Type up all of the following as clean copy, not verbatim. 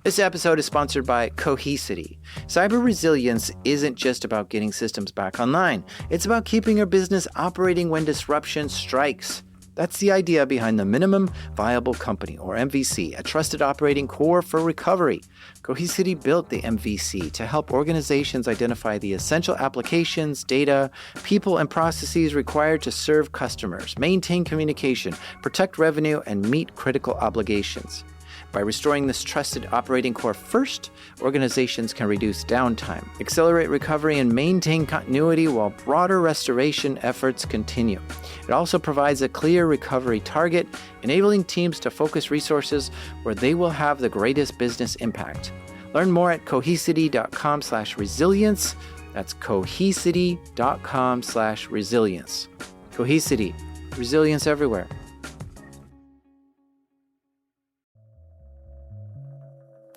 This episode is sponsored by Cohesity. Cyber resilience isn't just about getting systems back online. It's about keeping your business operating when disruption strikes. That's the idea behind the Minimum Viable Company, or MVC, a trusted operating core for recovery. Cohesity built the MVC to help organizations identify the essential applications, data, people, and processes required to serve customers, maintain communication, protect revenue, and meet critical obligations. By restoring this trusted operating core first, organizations can reduce downtime, accelerate recovery, and maintain continuity while broader restoration efforts continue. It also provides a clear recovery target, enabling teams to focus resources where they will have the greatest business impact. Learn more at cohesity.com/resilience. That's cohesity.com/resilience. Cohesity, resilience everywhere.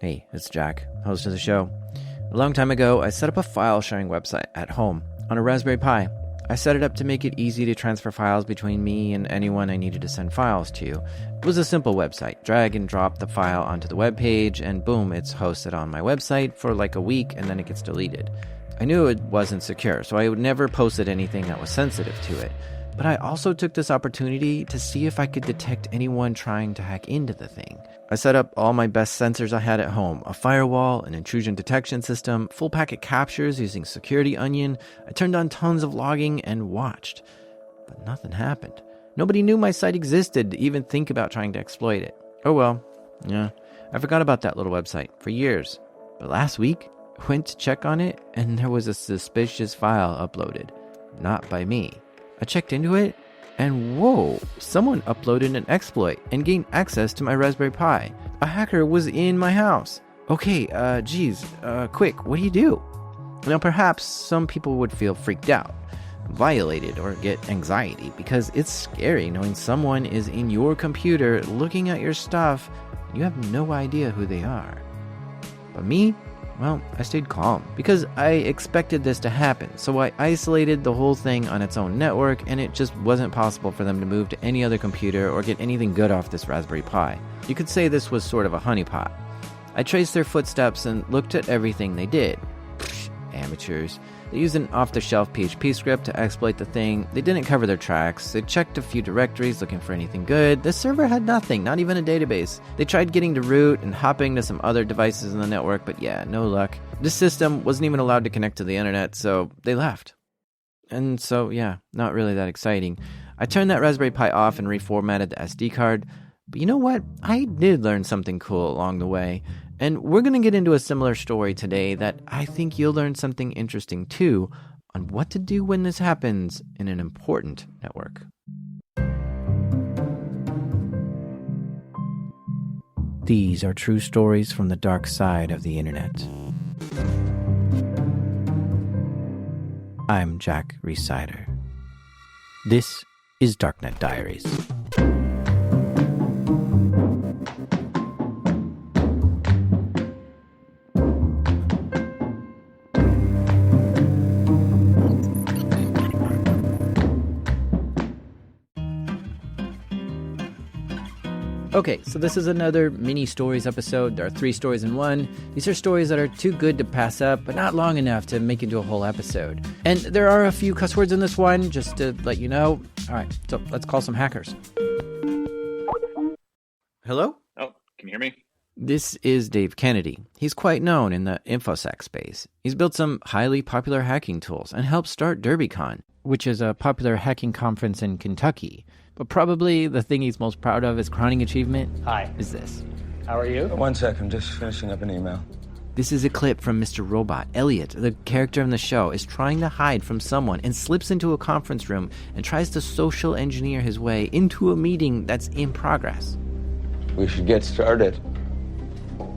Hey, it's Jack, host of the show. A long time ago, I set up a file sharing website at home on a Raspberry Pi. I set it up to make it easy to transfer files between me and anyone I needed to send files to. It was a simple website. Drag and drop the file onto the web page, and boom, it's hosted on my website for like a week, and then it gets deleted. I knew it wasn't secure, so I would never posted anything that was sensitive to it. But I also took this opportunity to see if I could detect anyone trying to hack into the thing. I set up all my best sensors I had at home, a firewall, an intrusion detection system, full packet captures using Security Onion. I turned on tons of logging and watched. But nothing happened. Nobody knew my site existed to even think about trying to exploit it. Oh well, yeah, I forgot about that little website for years. But last week, I went to check on it and there was a suspicious file uploaded. Not by me. I checked into it, and whoa, someone uploaded an exploit and gained access to my Raspberry Pi. A hacker was in my house. Okay, quick, what do you do? Now, perhaps some people would feel freaked out, violated, or get anxiety, because it's scary knowing someone is in your computer looking at your stuff, and you have no idea who they are. But me? Well, I stayed calm because I expected this to happen, so I isolated the whole thing on its own network, and it just wasn't possible for them to move to any other computer or get anything good off this Raspberry Pi. You could say this was sort of a honeypot. I traced their footsteps and looked at everything they did. Psh, amateurs. They used an off-the-shelf PHP script to exploit the thing. They didn't cover their tracks. They checked a few directories looking for anything good. The server had nothing, not even a database. They tried getting to root and hopping to some other devices in the network, but yeah, no luck. This system wasn't even allowed to connect to the internet, so they left. And so, yeah, not really that exciting. I turned that Raspberry Pi off and reformatted the SD card. But you know what? I did learn something cool along the way. And we're going to get into a similar story today that I think you'll learn something interesting too on what to do when this happens in an important network. These are true stories from the dark side of the internet. I'm Jack Resider. This is Darknet Diaries. Okay, so this is another mini stories episode. There are 3 stories in one. These are stories that are too good to pass up, but not long enough to make into a whole episode. And there are a few cuss words in this one, just to let you know. All right, so let's call some hackers. Hello? Oh, can you hear me? This is Dave Kennedy. He's quite known in the InfoSec space. He's built some highly popular hacking tools and helped start DerbyCon, which is a popular hacking conference in Kentucky. But probably the thing he's most proud of, his crowning achievement, is this. How are you? One sec, I'm just finishing up an email. This is a clip from Mr. Robot. Elliot, the character in the show, is trying to hide from someone and slips into a conference room and tries to social engineer his way into a meeting that's in progress. We should get started.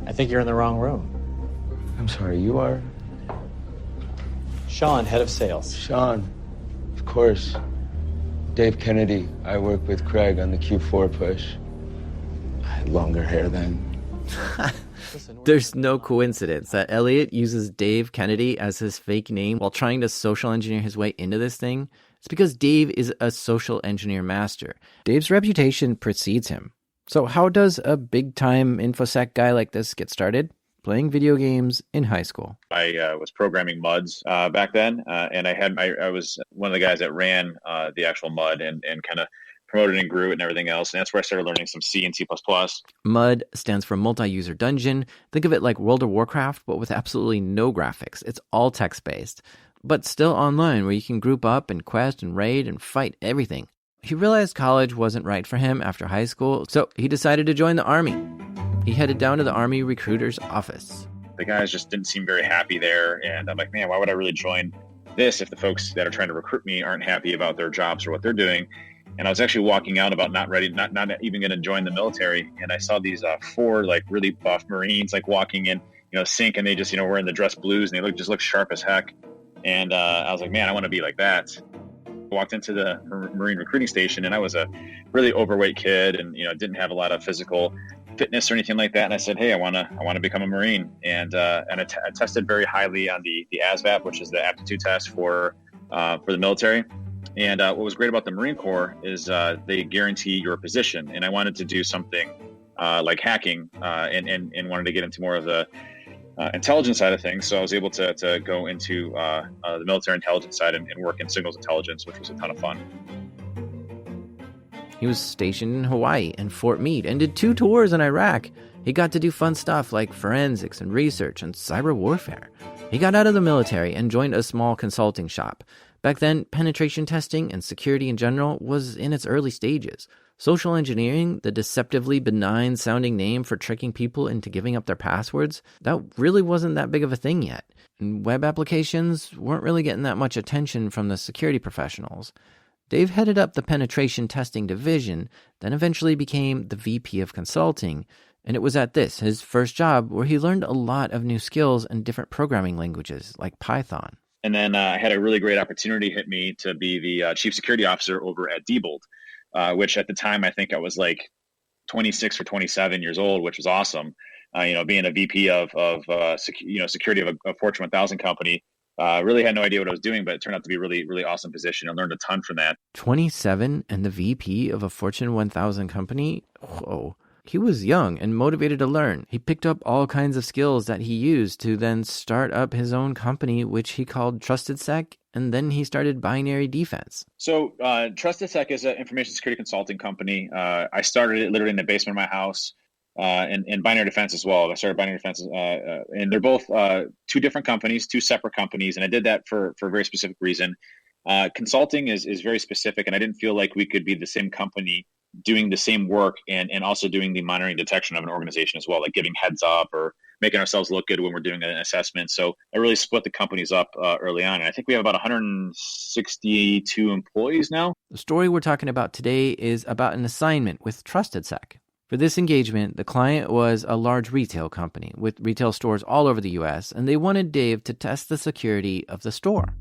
I think you're in the wrong room. I'm sorry, you are? Sean, head of sales. Sean, of course. Dave Kennedy. I work with Craig on the Q4 push. I had longer hair then. There's no coincidence that Elliot uses Dave Kennedy as his fake name while trying to social engineer his way into this thing. It's because Dave is a social engineer master. Dave's reputation precedes him. So how does a big-time InfoSec guy like this get started? playing video games in high school. I was programming MUDs back then, and I was one of the guys that ran the actual MUD and kind of promoted and grew it and everything else. And that's where I started learning some C and C++. MUD stands for Multi-User Dungeon. Think of it like World of Warcraft, but with absolutely no graphics. It's all text-based, but still online, where you can group up and quest and raid and fight everything. He realized college wasn't right for him after high school, so he decided to join the Army. He headed down to the Army recruiter's office. The guys just didn't seem very happy there, and I'm like, man, why would I really join this if the folks that are trying to recruit me aren't happy about their jobs or what they're doing? And I was actually walking out about not even going to join the military, and I saw these 4 like really buff Marines like walking in, sync, and they just wearing the dress blues, and they look sharp as heck. And I was like, man, I want to be like that. Walked into the Marine recruiting station, and I was a really overweight kid, and didn't have a lot of physical fitness or anything like that. And I said, hey, I want to become a Marine, and I tested very highly on the ASVAB, which is the aptitude test for the military. And what was great about the Marine Corps is they guarantee your position. And I wanted to do something like hacking and wanted to get into more of the intelligence side of things. So I was able to go into the military intelligence side and work in signals intelligence, which was a ton of fun. He was stationed in Hawaii and Fort Meade and did 2 tours in Iraq. He got to do fun stuff like forensics and research and cyber warfare. He got out of the military and joined a small consulting shop. Back then, penetration testing and security in general was in its early stages. Social engineering, the deceptively benign-sounding name for tricking people into giving up their passwords, that really wasn't that big of a thing yet. And web applications weren't really getting that much attention from the security professionals. Dave headed up the penetration testing division, then eventually became the VP of consulting, and it was at this, his first job, where he learned a lot of new skills and different programming languages, like Python. And then I had a really great opportunity hit me to be the chief security officer over at Diebold, which at the time I think I was like 26 or 27 years old, which was awesome. Being a VP of security of a Fortune 1000 company, really had no idea what I was doing, but it turned out to be a really, really awesome position. I learned a ton from that. 27 and the VP of a Fortune 1000 company? Whoa. He was young and motivated to learn. He picked up all kinds of skills that he used to then start up his own company, which he called TrustedSec, and then he started Binary Defense. So TrustedSec is an information security consulting company. I started it literally in the basement of my house, and Binary Defense as well. I started Binary Defense, and they're both 2 different companies, 2 separate companies, and I did that for a very specific reason. Consulting is very specific, and I didn't feel like we could be the same company doing the same work and also doing the monitoring detection of an organization as well, like giving heads up or making ourselves look good when we're doing an assessment. So I really split the companies up early on. And I think we have about 162 employees now. The story we're talking about today is about an assignment with TrustedSec. For this engagement, the client was a large retail company with retail stores all over the U.S., and they wanted Dave to test the security of the store.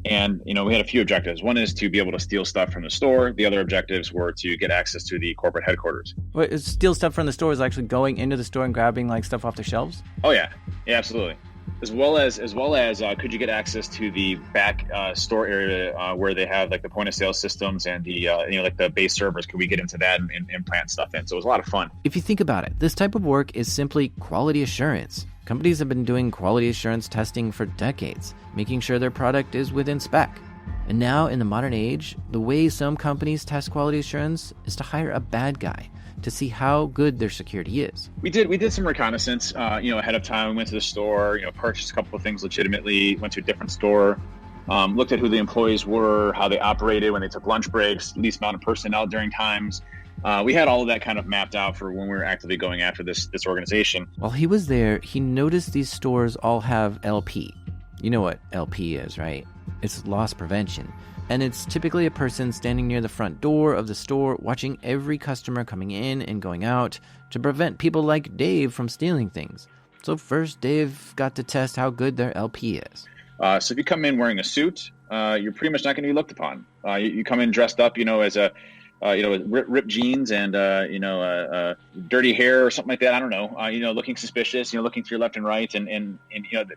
And, we had a few objectives. One is to be able to steal stuff from the store. The other objectives were to get access to the corporate headquarters. Wait, steal stuff from the store is actually going into the store and grabbing like stuff off the shelves? Oh, yeah. Yeah, absolutely. As well as could you get access to the back store area where they have like the point of sale systems and the, like the base servers. Could we get into that and plant stuff in? So it was a lot of fun. If you think about it, this type of work is simply quality assurance. Companies have been doing quality assurance testing for decades, making sure their product is within spec. And now, in the modern age, the way some companies test quality assurance is to hire a bad guy to see how good their security is. We did some reconnaissance, ahead of time. We went to the store, purchased a couple of things legitimately, went to a different store, looked at who the employees were, how they operated, when they took lunch breaks, least amount of personnel during times. We had all of that kind of mapped out for when we were actively going after this organization. While he was there, he noticed these stores all have LP. You know what LP is, right? It's loss prevention. And it's typically a person standing near the front door of the store watching every customer coming in and going out to prevent people like Dave from stealing things. So first, Dave got to test how good their LP is. So if you come in wearing a suit, you're pretty much not going to be looked upon. You come in dressed up, as a with ripped jeans and dirty hair or something like that. I don't know. Looking suspicious. Looking to your left and right, and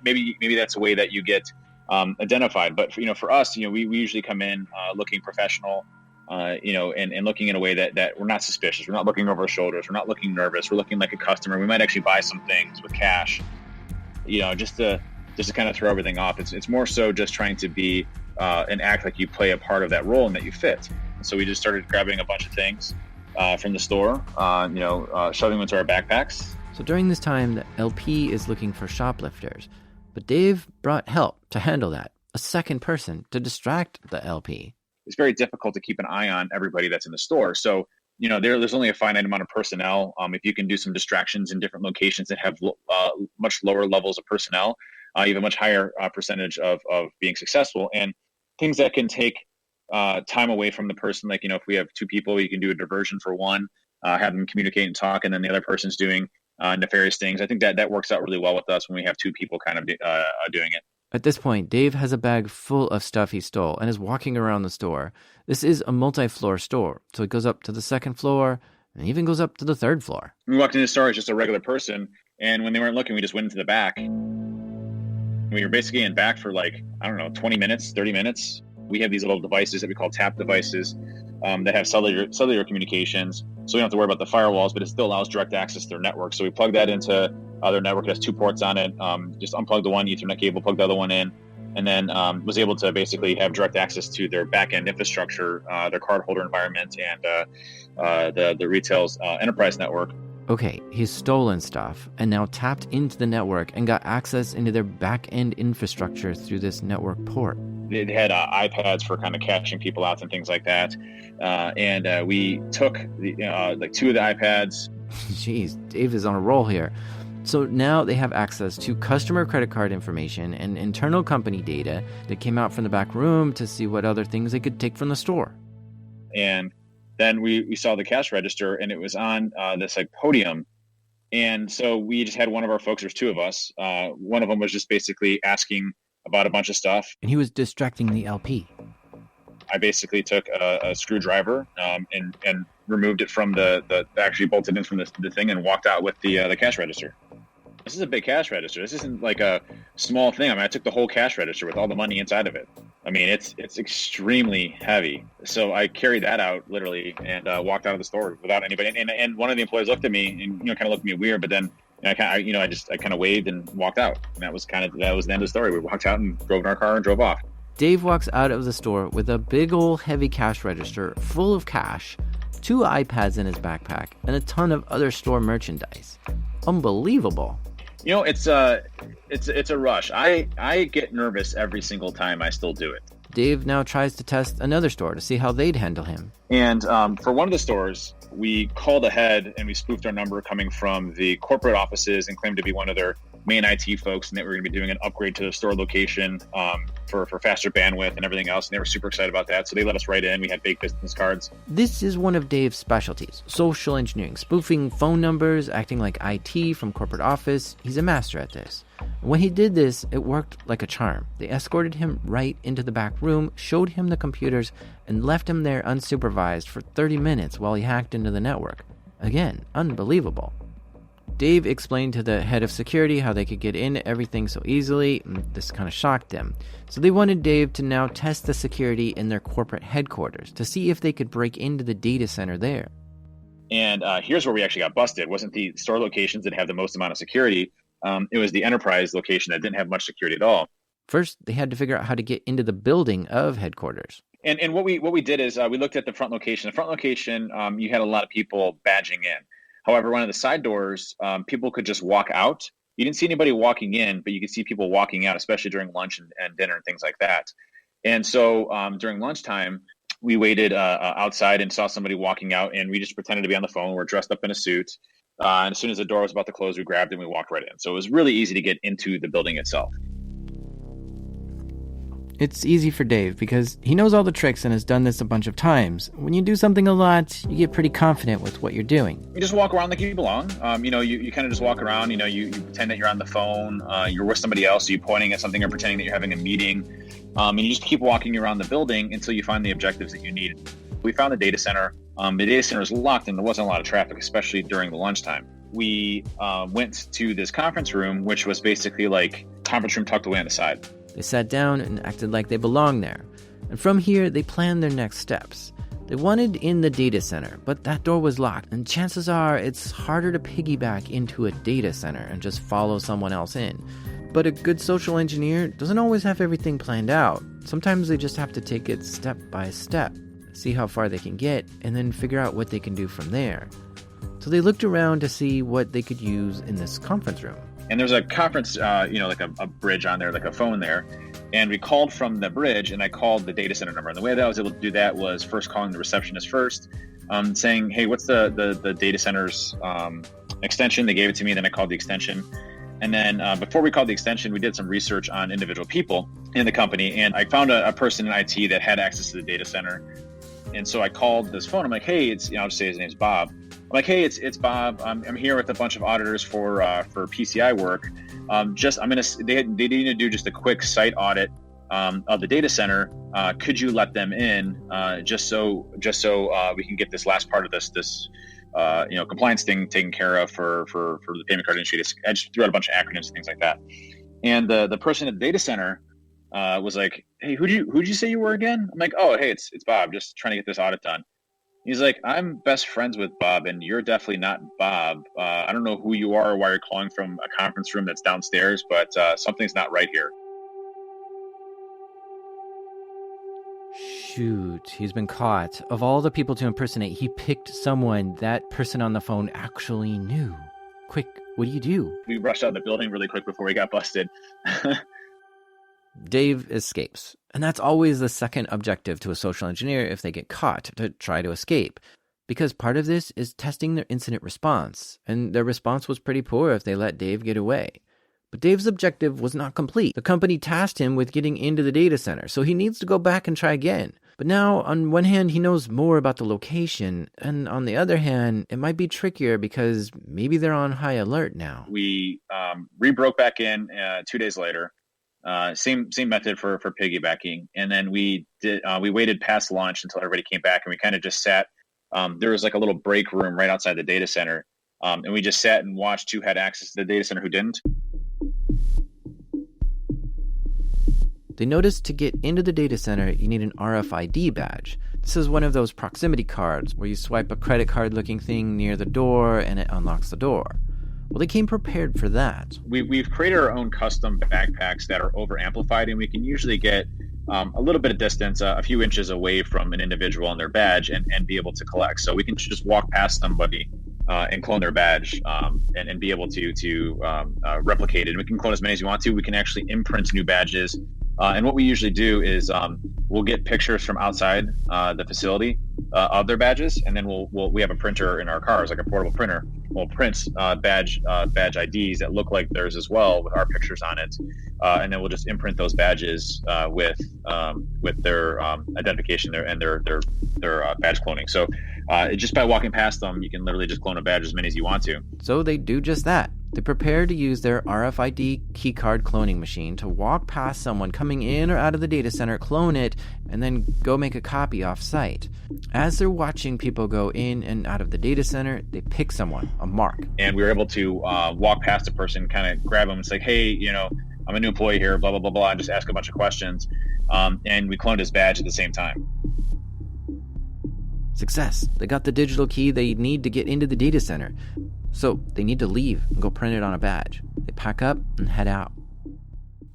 maybe that's a way that you get identified. But for us, we usually come in looking professional, and looking in a way that we're not suspicious. We're not looking over our shoulders. We're not looking nervous. We're looking like a customer. We might actually buy some things with cash, just to kind of throw everything off. It's more so just trying to be and act like you play a part of that role and that you fit. So we just started grabbing a bunch of things from the store, shoving them into our backpacks. So during this time, the LP is looking for shoplifters, but Dave brought help to handle that, a second person to distract the LP. It's very difficult to keep an eye on everybody that's in the store. So, there's only a finite amount of personnel. If you can do some distractions in different locations that have much lower levels of personnel, you have a much higher percentage of being successful. And things that can take time away from the person, like, if we have two people, you can do a diversion for one, have them communicate and talk, and then the other person's doing nefarious things. I think that works out really well with us when we have two people kind of doing it. At this point, Dave has a bag full of stuff he stole and is walking around the store. This is a multi-floor store, so it goes up to the second floor and even goes up to the third floor. We walked into the store as just a regular person, and when they weren't looking, we just went into the back. We were basically in back for 20 minutes, 30 minutes. We have these little devices that we call tap devices that have cellular communications. So we don't have to worry about the firewalls, but it still allows direct access to their network. So we plug that into their network. It has 2 ports on it. Just unplug the one Ethernet cable, plug the other one in, and then was able to basically have direct access to their back-end infrastructure, their cardholder environment, and the retail's enterprise network. Okay, he's stolen stuff and now tapped into the network and got access into their back-end infrastructure through this network port. They had iPads for kind of catching people out and things like that. And we took 2 of the iPads. Jeez, Dave is on a roll here. So now they have access to customer credit card information and internal company data that came out from the back room to see what other things they could take from the store. And then we saw the cash register, and it was on this podium. And so we just had one of our folks, there's 2 of us. One of them was just basically asking about a bunch of stuff. And he was distracting the LP. I basically took a screwdriver and removed it from the actually bolted in from the thing and walked out with the cash register. This is a big cash register. This isn't like a small thing. I took the whole cash register with all the money inside of it. It's extremely heavy. So I carried that out literally and walked out of the store without anybody. And one of the employees looked at me and kind of looked at me weird, but then I kind of waved and walked out. And that was the end of the story. We walked out and drove in our car and drove off. Dave walks out of the store with a big old heavy cash register full of cash, 2 iPads in his backpack, and a ton of other store merchandise. Unbelievable. It's a rush. I get nervous every single time. I still do it. Dave now tries to test another store to see how they'd handle him. And for one of the stores, we called ahead and we spoofed our number coming from the corporate offices and claimed to be one of their main IT folks, and that we're going to be doing an upgrade to the store location for faster bandwidth and everything else. And they were super excited about that. So they let us right in. We had fake business cards. This is one of Dave's specialties, social engineering, spoofing phone numbers, acting like IT from corporate office. He's a master at this. And when he did this, it worked like a charm. They escorted him right into the back room, showed him the computers, and left him there unsupervised for 30 minutes while he hacked into the network. Again, unbelievable. Dave explained to the head of security how they could get into everything so easily, and this kind of shocked them. So they wanted Dave to now test the security in their corporate headquarters to see if they could break into the data center there. And here's where we actually got busted. It wasn't the store locations that have the most amount of security. It was the enterprise location that didn't have much security at all. First, they had to figure out how to get into the building of headquarters. And what we did is we looked at the front location. The front location, you had a lot of people badging in. However, one of the side doors, people could just walk out. You didn't see anybody walking in, but you could see people walking out, especially during lunch and dinner and things like that. And so during lunchtime, we waited outside and saw somebody walking out, and we just pretended to be on the phone. We're dressed up in a suit. And as soon as the door was about to close, we grabbed it and we walked right in. So it was really easy to get into the building itself. It's easy for Dave because he knows all the tricks and has done this a bunch of times. When you do something a lot, you get pretty confident with what you're doing. You just walk around like you belong. You kind of just walk around. You pretend that you're on the phone. You're with somebody else. So you're pointing at something or pretending that you're having a meeting. And you just keep walking around the building until you find the objectives that you need. We found the data center. The data center was locked and there wasn't a lot of traffic, especially during the lunchtime. We went to this conference room, which was basically like conference room tucked away on the side. They sat down and acted like they belonged there. And from here, they planned their next steps. They wanted in the data center, but that door was locked, and chances are it's harder to piggyback into a data center and just follow someone else in. But a good social engineer doesn't always have everything planned out. Sometimes they just have to take it step by step, see how far they can get, and then figure out what they can do from there. So they looked around to see what they could use in this conference room. And there's a conference, like a bridge on there, like a phone there. And we called from the bridge, and I called the data center number. And the way that I was able to do that was first calling the receptionist first, saying, hey, what's the data center's extension? They gave it to me, then I called the extension. And then before we called the extension, we did some research on individual people in the company. And I found a person in IT that had access to the data center. And so I called this phone. I'm like, hey, I'll just say his name's Bob. I'm like, hey, it's Bob. I'm here with a bunch of auditors for PCI work. They need to do just a quick site audit of the data center. Could you let them in just so we can get this last part of this compliance thing taken care of for the payment card industry? I just threw out a bunch of acronyms and things like that. And the person at the data center was like, hey, who'd you say you were again? I'm like, oh, hey, it's Bob, just trying to get this audit done. He's like, I'm best friends with Bob, and you're definitely not Bob. I don't know who you are or why you're calling from a conference room that's downstairs, but something's not right here. Shoot, he's been caught. Of all the people to impersonate, he picked someone that person on the phone actually knew. Quick, what do? We rushed out of the building really quick before we got busted. Dave escapes. And that's always the second objective to a social engineer if they get caught, to try to escape. Because part of this is testing their incident response. And their response was pretty poor if they let Dave get away. But Dave's objective was not complete. The company tasked him with getting into the data center, so he needs to go back and try again. But now, on one hand, he knows more about the location, and on the other hand, it might be trickier because maybe they're on high alert now. We re-broke back in 2 days later. Same method for piggybacking, and then we waited past lunch until everybody came back, and we kind of just sat. There was like a little break room right outside the data center, and we just sat and watched who had access to the data center, who didn't. They noticed to get into the data center, you need an RFID badge. This is one of those proximity cards where you swipe a credit card looking thing near the door and it unlocks the door. Well, they came prepared for that. We've created our own custom backpacks that are over amplified, and we can usually get a little bit of distance, a few inches away from an individual and their badge, and be able to collect. So we can just walk past somebody and clone their badge and be able to replicate it. And we can clone as many as you want to. We can actually imprint new badges. And what we usually do is we'll get pictures from outside the facility of their badges, and then we have a printer in our cars, like a portable printer. We'll print badge IDs that look like theirs as well, with our pictures on it, and then we'll just imprint those badges with their identification and their badge cloning. So just by walking past them, you can literally just clone a badge as many as you want to. So they do just that. They prepare to use their RFID keycard cloning machine to walk past someone coming in or out of the data center, clone it, and then go make a copy off-site. As they're watching people go in and out of the data center, they pick someone, a mark. And we were able to walk past a person, kind of grab them and say, hey, I'm a new employee here, blah, blah, blah, blah, and just ask a bunch of questions. And we cloned his badge at the same time. Success. They got the digital key they need to get into the data center. So they need to leave and go print it on a badge. They pack up and head out.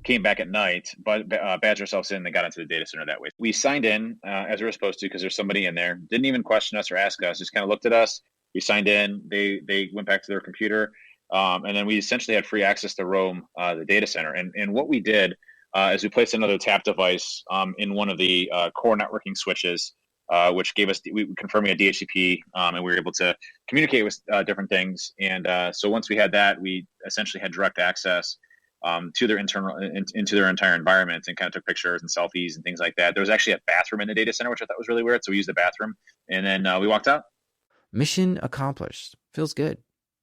Came back at night, but badged ourselves in and got into the data center that way. We signed in as we were supposed to because there's somebody in there. Didn't even question us or ask us, just kind of looked at us. We signed in. They went back to their computer. And then we essentially had free access to roam the data center. And what we did is we placed another tap device in one of the core networking switches, which gave us confirming a DHCP, and we were able to communicate with different things. And so once we had that, we essentially had direct access to their into their entire environment, and kind of took pictures and selfies and things like that. There was actually a bathroom in the data center, which I thought was really weird. So we used the bathroom, and then we walked out. Mission accomplished. Feels good.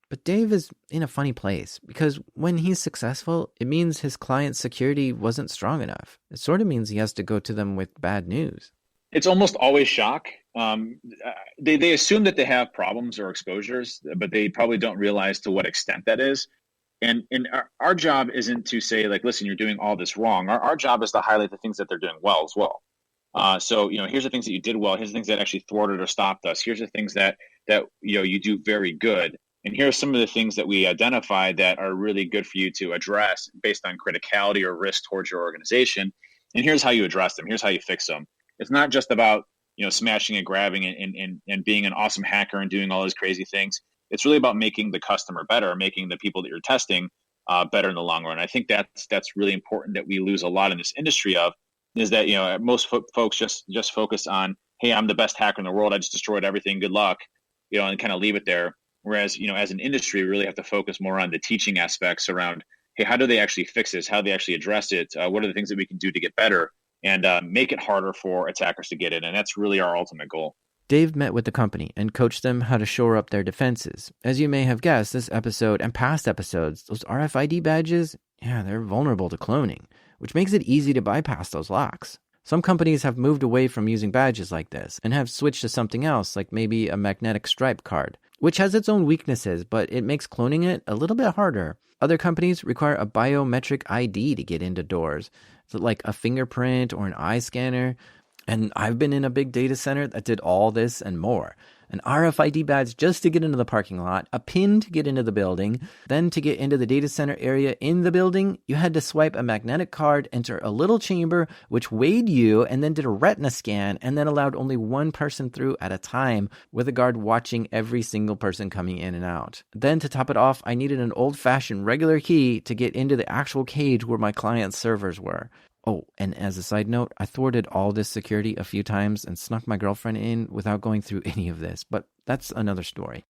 But Dave is in a funny place because when he's successful, it means his client's security wasn't strong enough. It sort of means he has to go to them with bad news. It's almost always shock. They assume that they have problems or exposures, but they probably don't realize to what extent that is. And our job isn't to say, like, listen, you're doing all this wrong. Our job is to highlight the things that they're doing well as well. So, here's the things that you did well. Here's the things that actually thwarted or stopped us. Here's the things that you do very good. And here are some of the things that we identified that are really good for you to address based on criticality or risk towards your organization. And here's how you address them. Here's how you fix them. It's not just about, smashing and grabbing and being an awesome hacker and doing all those crazy things. It's really about making the customer better, making the people that you're testing better in the long run. I think that's really important that we lose a lot in this industry of, is that, most folks just focus on, hey, I'm the best hacker in the world. I just destroyed everything. Good luck, and kind of leave it there. Whereas, as an industry, we really have to focus more on the teaching aspects around, hey, how do they actually fix this? How do they actually address it? What are the things that we can do to get better and make it harder for attackers to get in? And that's really our ultimate goal. Dave met with the company and coached them how to shore up their defenses. As you may have guessed, this episode and past episodes, those RFID badges, they're vulnerable to cloning, which makes it easy to bypass those locks. Some companies have moved away from using badges like this and have switched to something else, like maybe a magnetic stripe card, which has its own weaknesses, but it makes cloning it a little bit harder. Other companies require a biometric ID to get into doors, so like a fingerprint or an eye scanner. And I've been in a big data center that did all this and more. An RFID badge just to get into the parking lot, a pin to get into the building. Then to get into the data center area in the building, you had to swipe a magnetic card, enter a little chamber, which weighed you, and then did a retina scan, and then allowed only one person through at a time, with a guard watching every single person coming in and out. Then to top it off, I needed an old-fashioned regular key to get into the actual cage where my client's servers were. Oh, and as a side note, I thwarted all this security a few times and snuck my girlfriend in without going through any of this, but that's another story.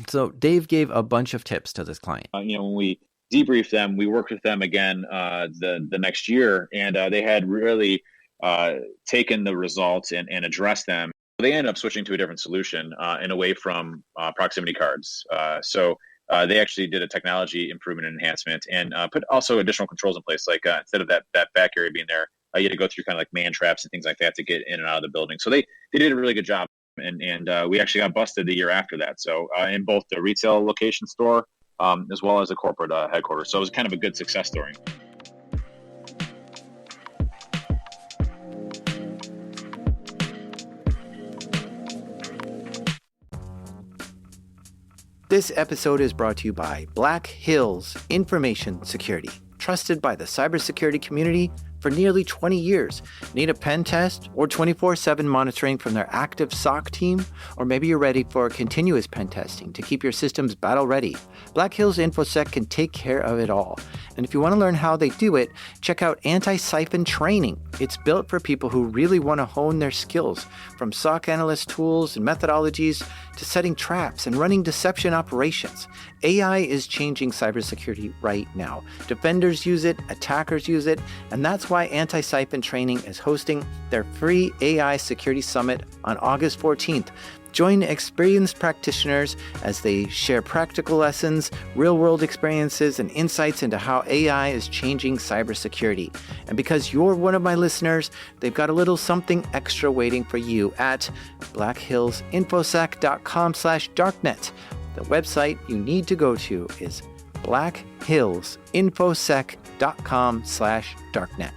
So Dave gave a bunch of tips to this client. When we debriefed them, we worked with them again the next year, and they had really taken the results and addressed them. They ended up switching to a different solution and away from proximity cards. So they actually did a technology improvement and enhancement and put also additional controls in place. Like instead of that back area being there, you had to go through kind of like man traps and things like that to get in and out of the building. So they did a really good job. And we actually got busted the year after that. So in both the retail location store as well as the corporate headquarters. So it was kind of a good success story. This episode is brought to you by Black Hills Information Security, trusted by the cybersecurity community for nearly 20 years. Need a pen test or 24/7 monitoring from their active SOC team? Or maybe you're ready for continuous pen testing to keep your systems battle ready. Black Hills InfoSec can take care of it all. And if you want to learn how they do it, check out Anti-Siphon Training. It's built for people who really want to hone their skills, from SOC analyst tools and methodologies to setting traps and running deception operations. AI is changing cybersecurity right now. Defenders use it, attackers use it, and that's why Anti-Siphon Training is hosting their free AI Security Summit on August 14th. Join experienced practitioners as they share practical lessons, real-world experiences, and insights into how AI is changing cybersecurity. And because you're one of my listeners, they've got a little something extra waiting for you at blackhillsinfosec.com/darknet. The website you need to go to is blackhillsinfosec.com/darknet.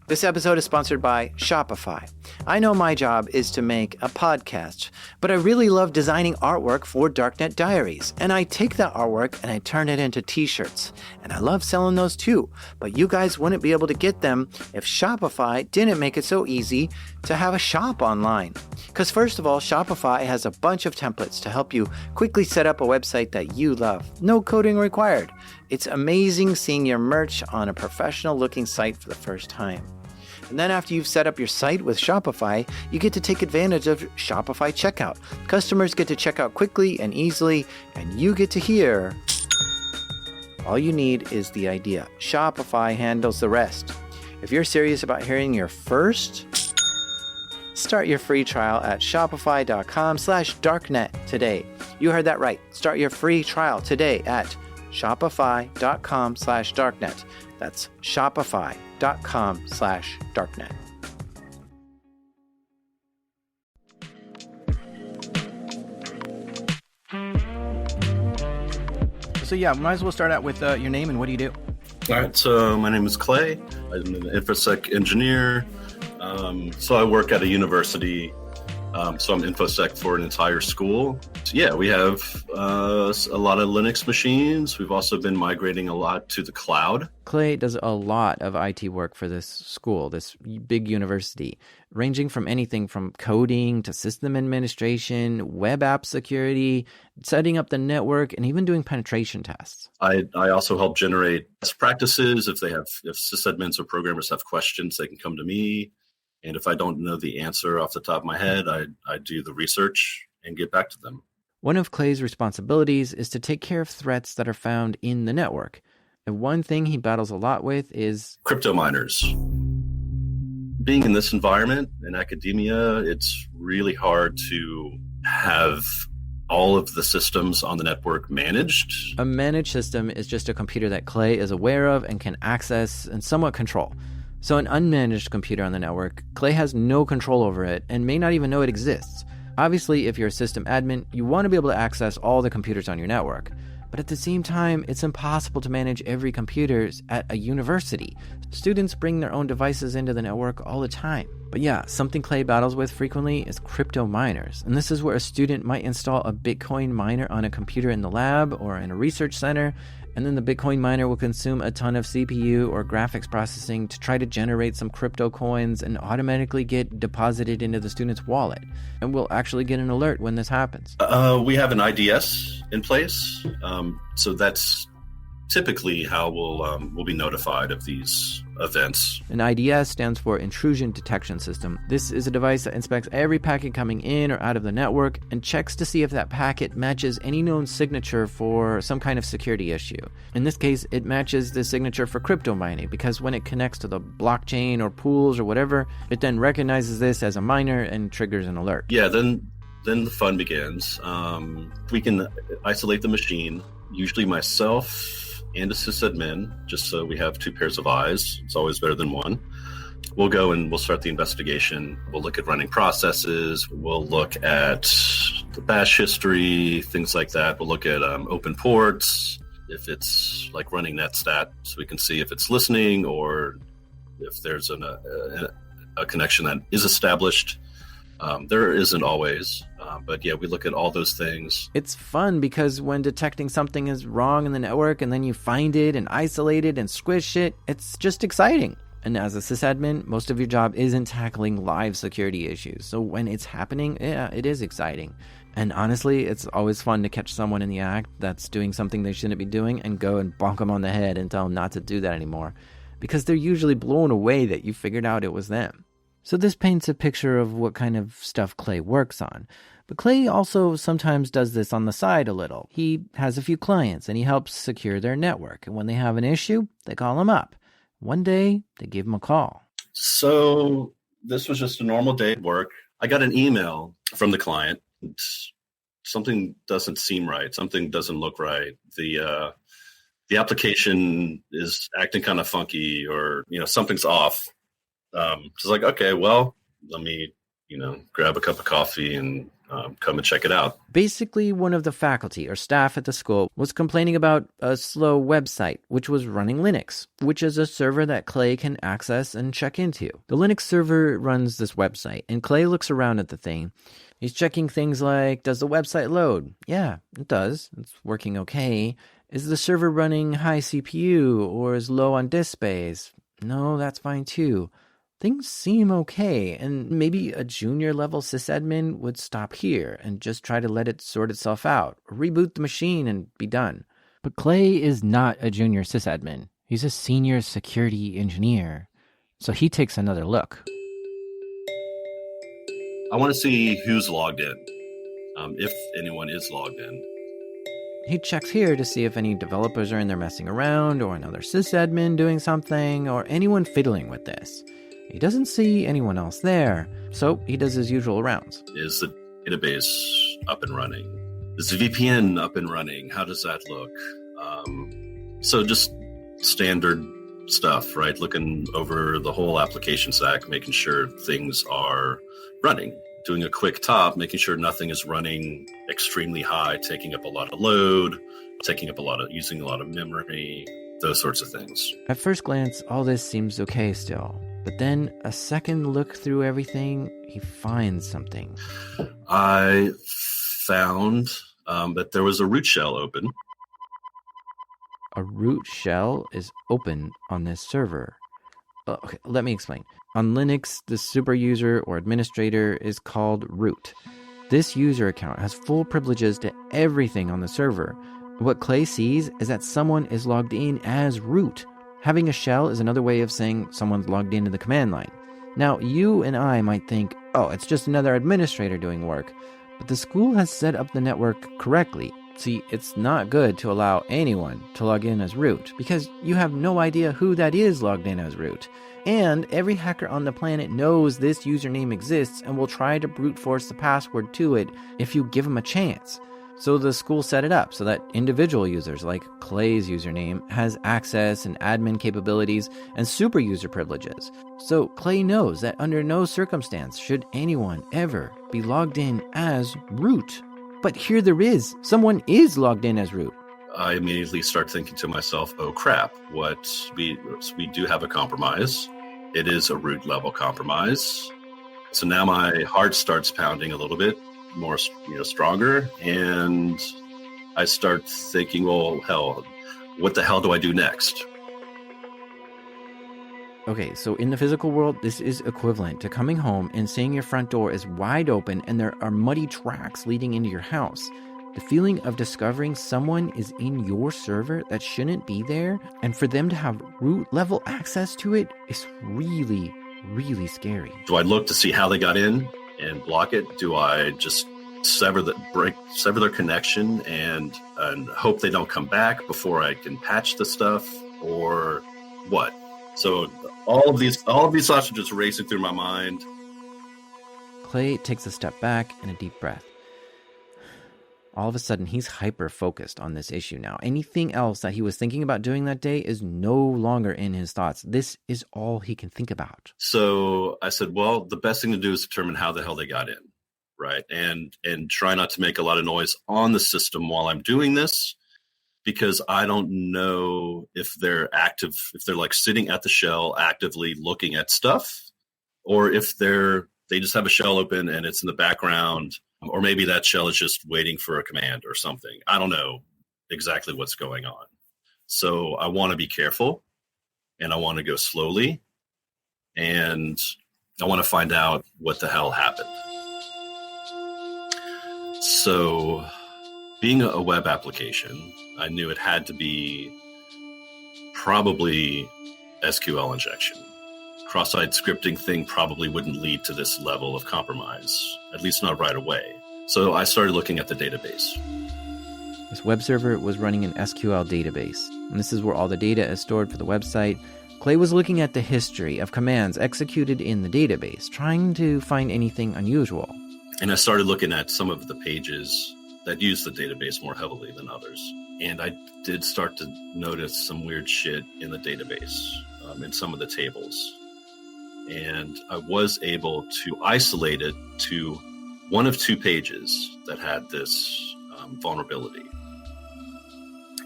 This episode is sponsored by Shopify. I know my job is to make a podcast, but I really love designing artwork for Darknet Diaries. And I take that artwork and I turn it into t-shirts. And I love selling those too. But you guys wouldn't be able to get them if Shopify didn't make it so easy to have a shop online. Because first of all, Shopify has a bunch of templates to help you quickly set up a website that you love. No coding required. It's amazing seeing your merch on a professional looking site for the first time. And then after you've set up your site with Shopify, you get to take advantage of Shopify checkout. Customers get to check out quickly and easily, and you get to hear. All you need is the idea. Shopify handles the rest. If you're serious about hearing your first, start your free trial at shopify.com/darknet today. You heard that right. Start your free trial today at shopify.com/darknet. That's shopify.com/darknet. So yeah, might as well start out with your name and what do you do? All right, so my name is Clay. I'm an InfoSec engineer. So I work at a university. So I'm InfoSec for an entire school. So yeah, we have a lot of Linux machines. We've also been migrating a lot to the cloud. Clay does a lot of IT work for this school, this big university, ranging from anything from coding to system administration, web app security, setting up the network, and even doing penetration tests. I also help generate best practices. If sysadmins or programmers have questions, they can come to me. And if I don't know the answer off the top of my head, I do the research and get back to them. One of Clay's responsibilities is to take care of threats that are found in the network. And one thing he battles a lot with is crypto miners. Being in this environment in academia, it's really hard to have all of the systems on the network managed. A managed system is just a computer that Clay is aware of and can access and somewhat control. So an unmanaged computer on the network, Clay has no control over it and may not even know it exists. Obviously, if you're a system admin, you want to be able to access all the computers on your network. But at the same time, it's impossible to manage every computer at a university. Students bring their own devices into the network all the time. But yeah, something Clay battles with frequently is crypto miners. And this is where a student might install a Bitcoin miner on a computer in the lab or in a research center, and then the Bitcoin miner will consume a ton of CPU or graphics processing to try to generate some crypto coins and automatically get deposited into the student's wallet. And we'll actually get an alert when this happens. We have an IDS in place. So that's typically how we'll be notified of these events. An IDS stands for Intrusion Detection System. This is a device that inspects every packet coming in or out of the network and checks to see if that packet matches any known signature for some kind of security issue. In this case, it matches the signature for crypto mining because when it connects to the blockchain or pools or whatever, it then recognizes this as a miner and triggers an alert. Yeah, then the fun begins. We can isolate the machine, usually myself and a sysadmin, just so we have two pairs of eyes. It's always better than one. We'll go and we'll start the investigation. We'll look at running processes. We'll look at the bash history, things like that. We'll look at open ports, if it's like running netstat, so we can see if it's listening or if there's a connection that is established. There isn't always, but yeah, we look at all those things. It's fun because when detecting something is wrong in the network and then you find it and isolate it and squish it, it's just exciting. And as a sysadmin, most of your job isn't tackling live security issues. So when it's happening, yeah, it is exciting. And honestly, it's always fun to catch someone in the act that's doing something they shouldn't be doing and go and bonk them on the head and tell them not to do that anymore. Because they're usually blown away that you figured out it was them. So this paints a picture of what kind of stuff Clay works on. But Clay also sometimes does this on the side a little. He has a few clients and he helps secure their network. And when they have an issue, they call him up. One day, they give him a call. So this was just a normal day at work. I got an email from the client. Something doesn't seem right. Something doesn't look right. The application is acting kind of funky, or something's off. It's like, okay, well, let me, grab a cup of coffee and come and check it out. Basically, one of the faculty or staff at the school was complaining about a slow website, which was running Linux, which is a server that Clay can access and check into. The Linux server runs this website, and Clay looks around at the thing. He's checking things like, does the website load? Yeah, it does. It's working okay. Is the server running high CPU or is low on disk space? No, that's fine too. Things seem okay, and maybe a junior level sysadmin would stop here and just try to let it sort itself out, or reboot the machine and be done. But Clay is not a junior sysadmin. He's a senior security engineer. So he takes another look. I want to see who's logged in, if anyone is logged in. He checks here to see if any developers are in there messing around, or another sysadmin doing something, or anyone fiddling with this. He doesn't see anyone else there, so he does his usual rounds. Is the database up and running? Is the VPN up and running? How does that look? So just standard stuff, right? Looking over the whole application stack, making sure things are running. Doing a quick top, making sure nothing is running extremely high, taking up a lot of load, using a lot of memory. those sorts of things. At first glance, all this seems okay still. But then, a second look through everything, he finds something. I found that there was a root shell open. A root shell is open on this server. Okay, let me explain. On Linux, the super user or administrator is called root. This user account has full privileges to everything on the server. What Clay sees is that someone is logged in as root. Having a shell is another way of saying someone's logged into the command line. Now, you and I might think, oh, it's just another administrator doing work. But the school has set up the network correctly. See, it's not good to allow anyone to log in as root, because you have no idea who that is logged in as root. And every hacker on the planet knows this username exists and will try to brute force the password to it if you give them a chance. So the school set it up so that individual users like Clay's username has access and admin capabilities and super user privileges. So Clay knows that under no circumstance should anyone ever be logged in as root. But here there is. Someone is logged in as root. I immediately start thinking to myself, oh crap, we do have a compromise. It is a root level compromise. So now my heart starts pounding a little bit more, stronger. And I start thinking, well, hell, what the hell do I do next? Okay, so in the physical world, this is equivalent to coming home and seeing your front door is wide open and there are muddy tracks leading into your house. The feeling of discovering someone is in your server that shouldn't be there, and for them to have root level access to it is really, really scary. Do I look to see how they got in and block it? Do I just sever their connection and hope they don't come back before I can patch the stuff, or what? So all of these thoughts are just racing through my mind. Clay takes a step back and a deep breath. All of a sudden, he's hyper-focused on this issue now. Anything else that he was thinking about doing that day is no longer in his thoughts. This is all he can think about. So I said, well, the best thing to do is determine how the hell they got in, right? And try not to make a lot of noise on the system while I'm doing this, because I don't know if they're active, if they're like sitting at the shell actively looking at stuff, or if they just have a shell open and it's in the background. Or maybe that shell is just waiting for a command or something. I don't know exactly what's going on. So I want to be careful, and I want to go slowly, and I want to find out what the hell happened. So being a web application, I knew it had to be probably SQL injection. Cross-site scripting thing probably wouldn't lead to this level of compromise, at least not right away. So I started looking at the database. This web server was running an SQL database, and this is where all the data is stored for the website. Clay was looking at the history of commands executed in the database, trying to find anything unusual. And I started looking at some of the pages that use the database more heavily than others. And I did start to notice some weird shit in the database, in some of the tables. And I was able to isolate it to one of two pages that had this vulnerability.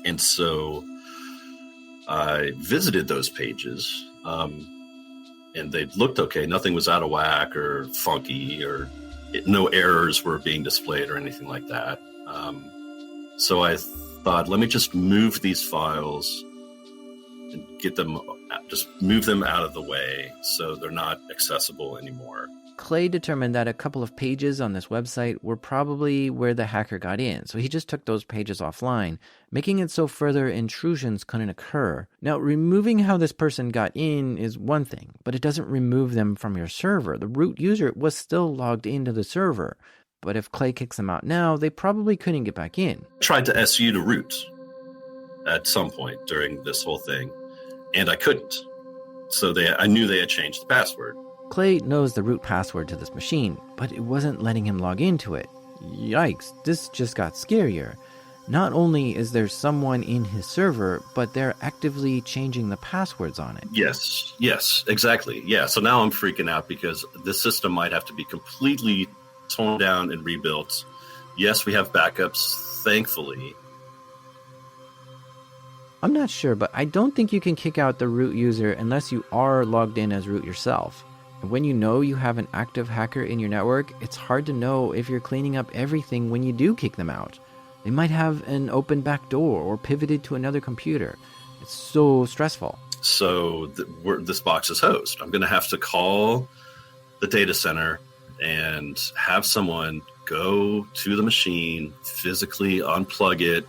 And so I visited those pages, and they looked okay. Nothing was out of whack or funky, or no errors were being displayed or anything like that. So I thought, let me just move these files and just move them out of the way so they're not accessible anymore. Clay determined that a couple of pages on this website were probably where the hacker got in, so he just took those pages offline, making it so further intrusions couldn't occur. Now, removing how this person got in is one thing, but it doesn't remove them from your server. The root user was still logged into the server, but if Clay kicks them out now, they probably couldn't get back in. I tried to SU to root at some point during this whole thing, and I couldn't. So I knew they had changed the password. Clay knows the root password to this machine, but it wasn't letting him log into it. Yikes, this just got scarier. Not only is there someone in his server, but they're actively changing the passwords on it. Yes, exactly. Yeah, so now I'm freaking out because the system might have to be completely torn down and rebuilt. Yes, we have backups, thankfully. I'm not sure, but I don't think you can kick out the root user unless you are logged in as root yourself. And when you know you have an active hacker in your network, it's hard to know if you're cleaning up everything when you do kick them out. They might have an open back door or pivoted to another computer. It's so stressful. So this box is host. I'm going to have to call the data center and have someone go to the machine, physically unplug it,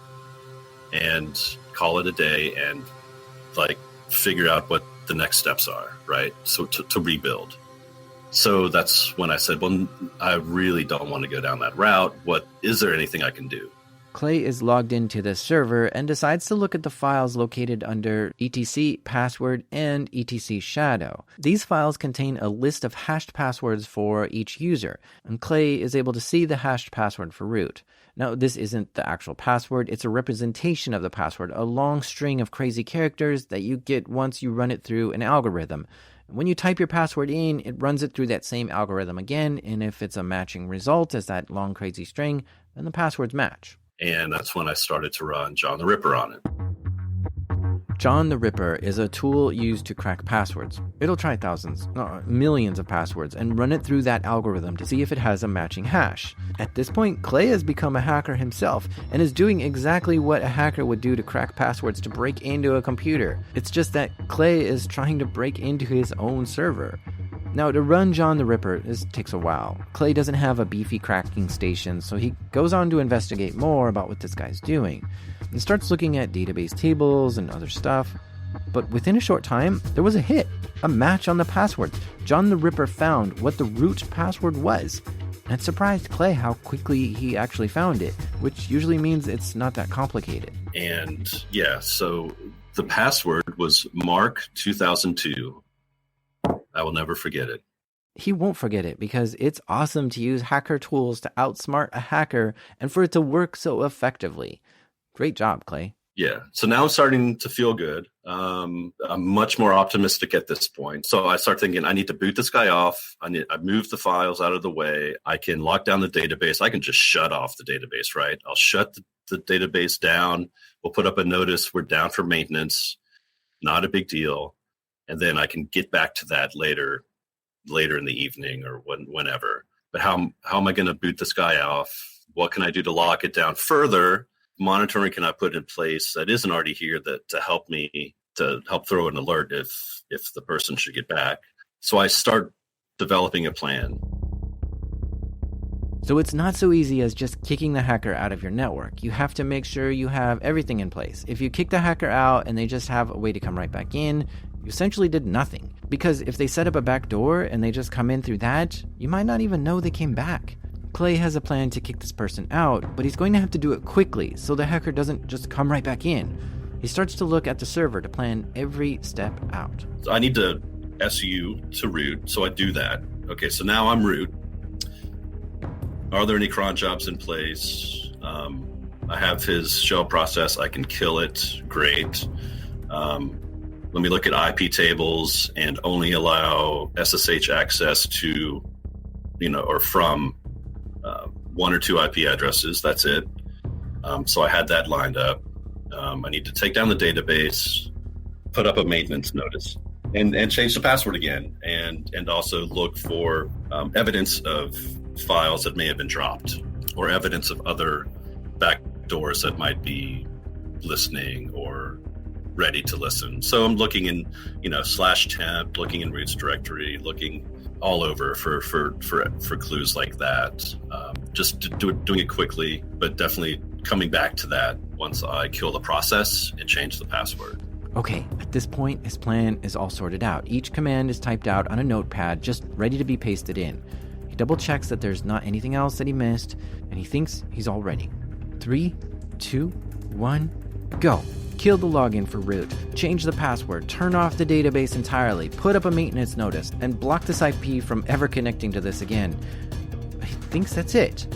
and call it a day, and like figure out what the next steps are, right? So to rebuild. So that's when I said, well, I really don't want to go down that route. Is there anything I can do? Clay is logged into the server and decides to look at the files located under etc password and etc shadow. These files contain a list of hashed passwords for each user, and Clay is able to see the hashed password for root. Now, this isn't the actual password, it's a representation of the password, a long string of crazy characters that you get once you run it through an algorithm. When you type your password in, it runs it through that same algorithm again, and if it's a matching result as that long crazy string, then the passwords match. And that's when I started to run John the Ripper on it. John the Ripper is a tool used to crack passwords. It'll try millions of passwords and run it through that algorithm to see if it has a matching hash. At this point, Clay has become a hacker himself and is doing exactly what a hacker would do to crack passwords to break into a computer. It's just that Clay is trying to break into his own server. Now, to run John the Ripper, this takes a while. Clay doesn't have a beefy cracking station, so he goes on to investigate more about what this guy's doing. He starts looking at database tables and other stuff. But within a short time, there was a hit, a match on the password. John the Ripper found what the root password was. And it surprised Clay how quickly he actually found it, which usually means it's not that complicated. And yeah, so the password was Mark 2002. I will never forget it. He won't forget it because it's awesome to use hacker tools to outsmart a hacker and for it to work so effectively. Great job, Clay. Yeah. So now I'm starting to feel good. I'm much more optimistic at this point. So I start thinking I need to boot this guy off. I move the files out of the way. I can lock down the database. I can just shut off the database, right? I'll shut the database down. We'll put up a notice. We're down for maintenance. Not a big deal. And then I can get back to that later in the evening or whenever. But how am I going to boot this guy off? What can I do to lock it down further? Monitoring can I put in place that isn't already here to help me to help throw an alert if the person should get back. So I start developing a plan. So it's not so easy as just kicking the hacker out of your network. You have to make sure you have everything in place. If you kick the hacker out and they just have a way to come right back in, you essentially did nothing. Because if they set up a back door and they just come in through that, you might not even know they came back. Clay has a plan to kick this person out, but he's going to have to do it quickly so the hacker doesn't just come right back in. He starts to look at the server to plan every step out. So I need to SU to root, so I do that. Okay, so now I'm root. Are there any cron jobs in place? I have his shell process. I can kill it. Great. Let me look at IP tables and only allow SSH access to, or from one or two IP addresses. That's it. So I had that lined up. I need to take down the database, put up a maintenance notice, and change the password again, and also look for evidence of files that may have been dropped or evidence of other backdoors that might be listening or ready to listen. So I'm looking in, /temp, looking in root's directory, looking all over for clues like that. Just doing it quickly, but definitely coming back to that once I kill the process and change the password. Okay, at this point, his plan is all sorted out. Each command is typed out on a notepad, just ready to be pasted in. He double checks that there's not anything else that he missed, and he thinks he's all ready. 3, 2, 1, go. Kill the login for root, change the password, turn off the database entirely, put up a maintenance notice, and block this IP from ever connecting to this again. He thinks that's it.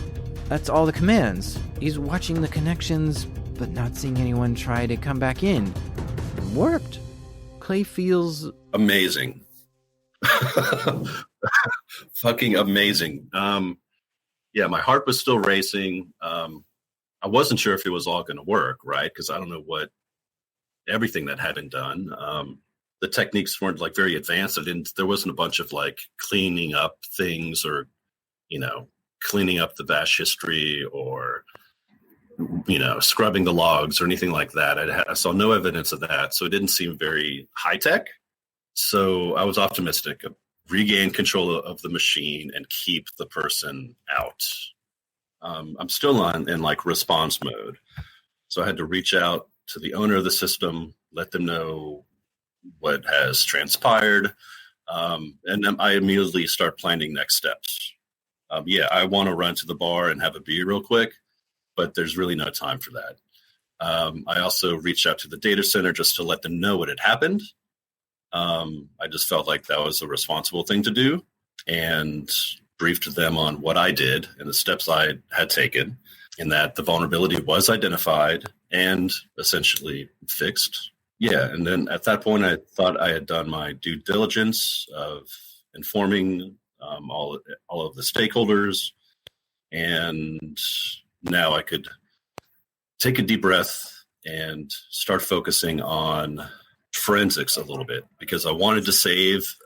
That's all the commands. He's watching the connections, but not seeing anyone try to come back in. It worked. Clay feels amazing. Fucking amazing. Yeah, my heart was still racing. I wasn't sure if it was all going to work, right? Because I don't know what everything that had been done. The techniques weren't like very advanced. There wasn't a bunch of like cleaning up things or, cleaning up the bash history or, scrubbing the logs or anything like that. I saw no evidence of that. So it didn't seem very high tech. So I was optimistic, regain control of the machine and keep the person out. I'm still in like response mode. So I had to reach out to the owner of the system, let them know what has transpired. And then I immediately start planning next steps. I want to run to the bar and have a beer real quick, but there's really no time for that. I also reached out to the data center just to let them know what had happened. I just felt like that was a responsible thing to do and briefed them on what I did and the steps I had taken, and that the vulnerability was identified and essentially fixed. Yeah, and then at that point, I thought I had done my due diligence of informing all of the stakeholders, and now I could take a deep breath and start focusing on forensics a little bit, because I wanted to save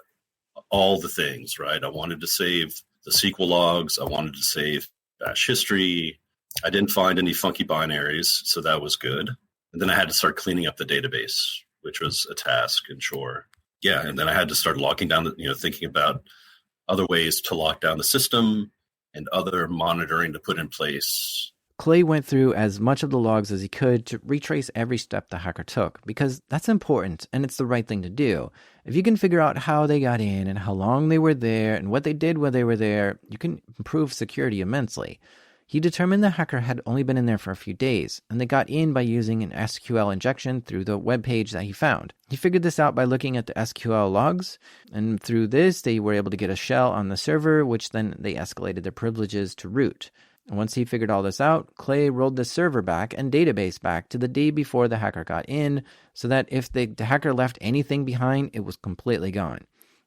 all the things, right? I wanted to save the SQL logs. I wanted to save bash history. I didn't find any funky binaries, so that was good. And then I had to start cleaning up the database, which was a task and chore. Yeah, and then I had to start locking down, thinking about other ways to lock down the system and other monitoring to put in place. Clay went through as much of the logs as he could to retrace every step the hacker took, because that's important and it's the right thing to do. If you can figure out how they got in and how long they were there and what they did while they were there, you can improve security immensely. He determined the hacker had only been in there for a few days, and they got in by using an SQL injection through the web page that he found. He figured this out by looking at the SQL logs, and through this, they were able to get a shell on the server, which then they escalated their privileges to root. And once he figured all this out, Clay rolled the server back and database back to the day before the hacker got in, so that if the hacker left anything behind, it was completely gone.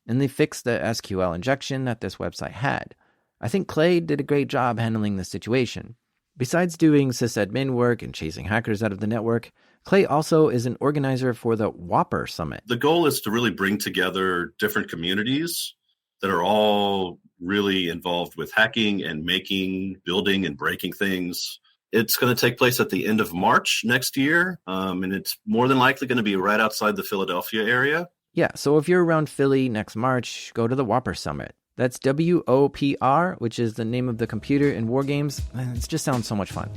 And they fixed the SQL injection that this website had. I think Clay did a great job handling the situation. Besides doing sysadmin work and chasing hackers out of the network, Clay also is an organizer for the Whopper Summit. The goal is to really bring together different communities that are all really involved with hacking and making, building, and breaking things. It's going to take place at the end of March next year, and it's more than likely going to be right outside the Philadelphia area. Yeah, so if you're around Philly next March, go to the Whopper Summit. That's WOPR, which is the name of the computer in war games. It just sounds so much fun.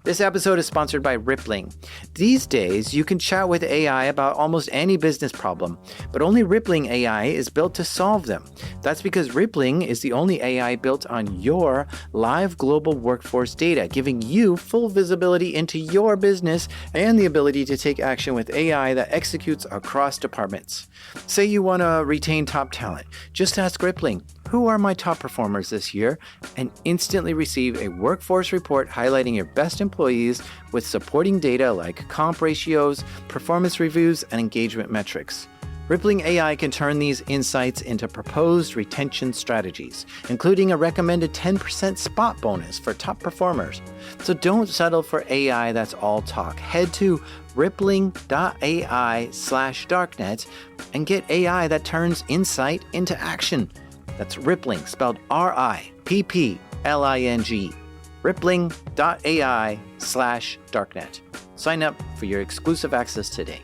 This episode is sponsored by Rippling. These days, you can chat with AI about almost any business problem, but only Rippling AI is built to solve them. That's because Rippling is the only AI built on your live global workforce data, giving you full visibility into your business and the ability to take action with AI that executes across departments. Say you want to retain top talent. Just ask Rippling, who are my top performers this year? And instantly receive a workforce report highlighting your best employees with supporting data like comp ratios, performance reviews, and engagement metrics. Rippling AI can turn these insights into proposed retention strategies, including a recommended 10% spot bonus for top performers. So don't settle for AI that's all talk. Head to rippling.ai/darknet and get AI that turns insight into action. That's Rippling, spelled RIPPLING. Rippling.ai/darknet. Sign up for your exclusive access today.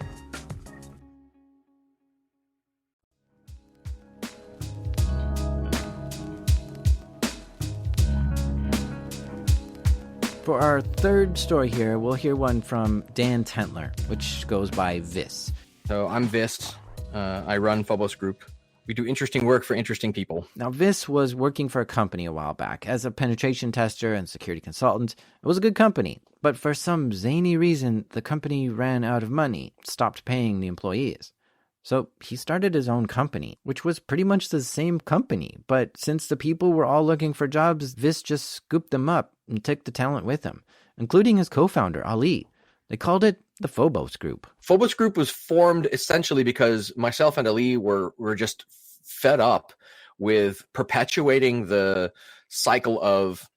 For our third story here, we'll hear one from Dan Tentler, which goes by Vis. So I'm Vis. I run Phobos Group. We do interesting work for interesting people. Now, Vis was working for a company a while back as a penetration tester and security consultant. It was a good company, but for some zany reason, the company ran out of money, stopped paying the employees. So he started his own company, which was pretty much the same company. But since the people were all looking for jobs, Vis just scooped them up and took the talent with him, including his co-founder, Ali. They called it the Phobos Group. Phobos Group was formed essentially because myself and Ali were just fed up with perpetuating the cycle of